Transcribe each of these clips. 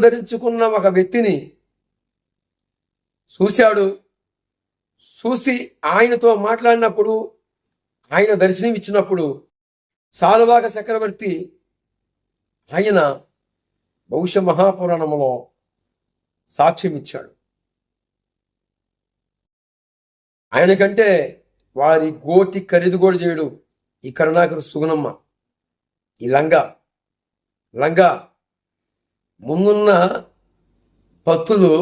ధరించుకున్న ఒక వ్యక్తిని చూశాడు. చూసి ఆయనతో మాట్లాడినప్పుడు, ఆయన దర్శనం ఇచ్చినప్పుడు శాలువాక చక్రవర్తి ఆయన భవిష్య మహాపురాణంలో సాక్ష్యం ఇచ్చాడు. ఆయనకంటే వారి గోటి ఖరీదు కూడా చేయడు ఈ కరుణాకర సుగుణమ్మ. ఈ లంగా ముందున్న భక్తులు,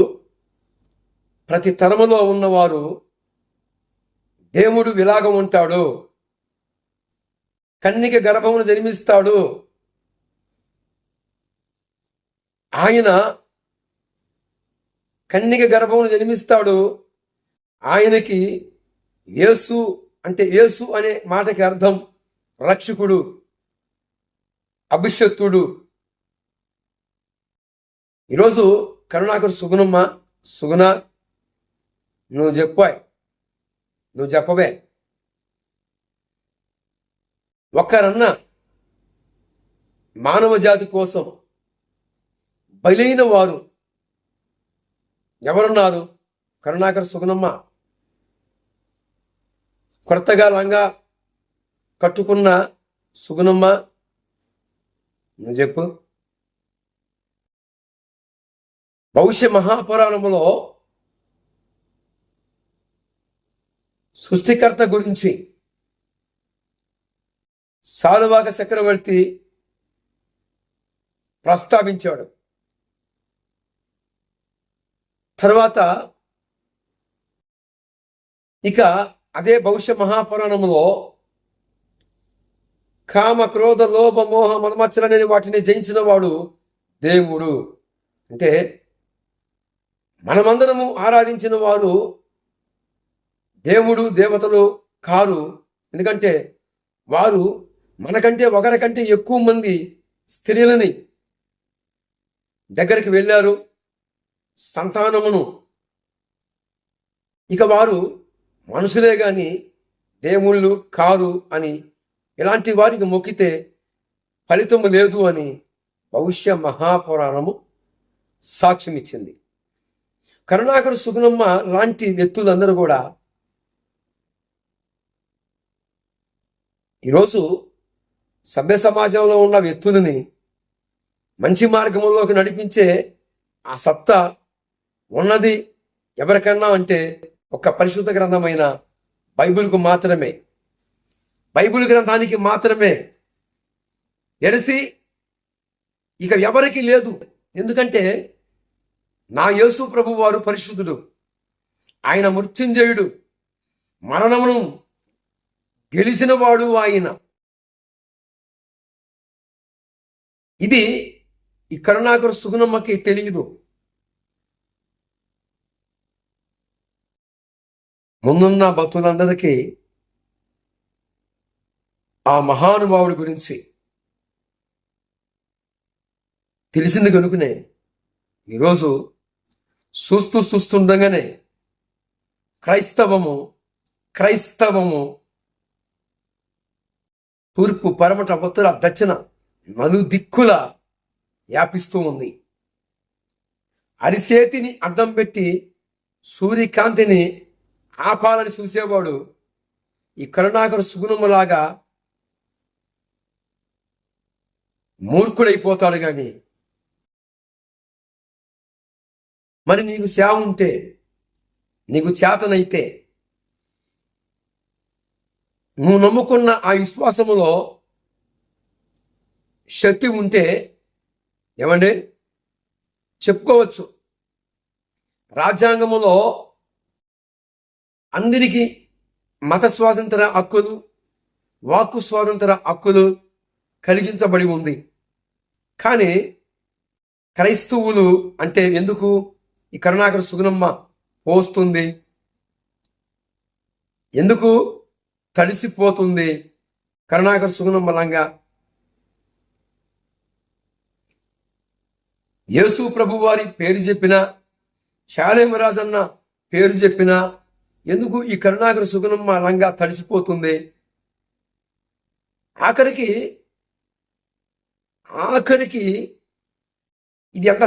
ప్రతి తరములో ఉన్నవారు దేవుడు విలాగం ఉంటాడు, కన్నిక గర్భమును జన్మిస్తాడు, ఆయన కన్నిక గర్భమును జన్మిస్తాడు, ఆయనకి యేసు అంటే యేసు అనే మాటకి అర్థం రక్షకుడు, అభిషక్తుడు. ఈరోజు కరుణాకర్ సుగుణ నువ్వు చెప్పవే. ఒక్కరన్నా మానవ జాతి కోసం బలైన వారు ఎవరున్నారు? కరుణాకర సుగుణమ్మ. కొత్తగా లంగా కట్టుకున్న సుగుణమ్మ, నువ్వు చెప్పు. భవిష్య మహాపురాణములో సృష్టికర్త గురించి శాలువాక చక్రవర్తి ప్రస్తావించాడు. తర్వాత ఇక అదే భవిష్య మహాపురాణంలో కామ క్రోధ లోభ మోహ మదమత్సరనే వాటిని జయించిన వాడు దేవుడు. అంటే మనమందరము ఆరాధించిన వారు దేవుడు దేవతలు కారు. ఎందుకంటే వారు మనకంటే ఒకరికంటే ఎక్కువ మంది స్త్రీలని దగ్గరికి వెళ్ళారు, సంతానమును. ఇక వారు మనుషులే గాని దేవుళ్ళు కారు అని, ఇలాంటి వారికి మొక్కితే ఫలితము లేదు అని భవిష్య మహాపురాణము సాక్ష్యం ఇచ్చింది. కరుణాకర సుగుణమ్మ లాంటి వ్యక్తులందరూ కూడా ఈరోజు సభ్య సమాజంలో ఉన్న వ్యక్తులని మంచి మార్గంలోకి నడిపించే ఆ సత్తా ఉన్నది ఎవరికన్నా అంటే ఒక పరిశుద్ధ గ్రంథమైన బైబిల్కు మాత్రమే. బైబిల్ గ్రంథానికి మాత్రమే ఎరసి ఇక ఎవరికి లేదు. ఎందుకంటే నా యేసు ప్రభు వారు పరిశుద్ధుడు, ఆయన మృత్యుంజయుడు, మరణమును గెలిచినవాడు ఆయన. ఇది ఈ కరుణాకర సుగుణమ్మకి తెలియదు. ముందున్న భక్తులందరికీ ఆ మహానుభావుడి గురించి తెలిసింది కనుకనే ఈరోజు చూస్తుండగానే క్రైస్తవము తూర్పు పరమట ఉత్తర దక్షిణ నలుదిక్కుల వ్యాపిస్తూ ఉంది. అరిచేతిని అడ్డం పెట్టి సూర్యకాంతిని ఆపాలని చూసేవాడు ఈ కరుణాకర సుగుణములాగా మూర్ఖుడైపోతాడు. కానీ మరి నీకు సేవ ఉంటే, నీకు చేతనైతే, నువ్వు నమ్ముకున్న ఆ విశ్వాసములో శక్తి ఉంటే ఏమండి చెప్పుకోవచ్చు. రాజ్యాంగములో అందరికీ మత స్వాతంత్ర హక్కులు, వాక్కు స్వాతంత్ర హక్కులు కలిగించబడి ఉంది. కానీ క్రైస్తవులు అంటే ఎందుకు ఈ కరుణాకర సుగుణమ్మ పోస్తుంది? ఎందుకు తడిసిపోతుంది కరుణాకర సుగుణమ్మ లంగా? యేసు ప్రభు వారి పేరు చెప్పినా, శాలేమరాజన్న పేరు చెప్పినా ఎందుకు ఈ కరుణాకర సుగుణమ్మ లంగా తడిసిపోతుంది? ఆఖరికి ఇది ఎంత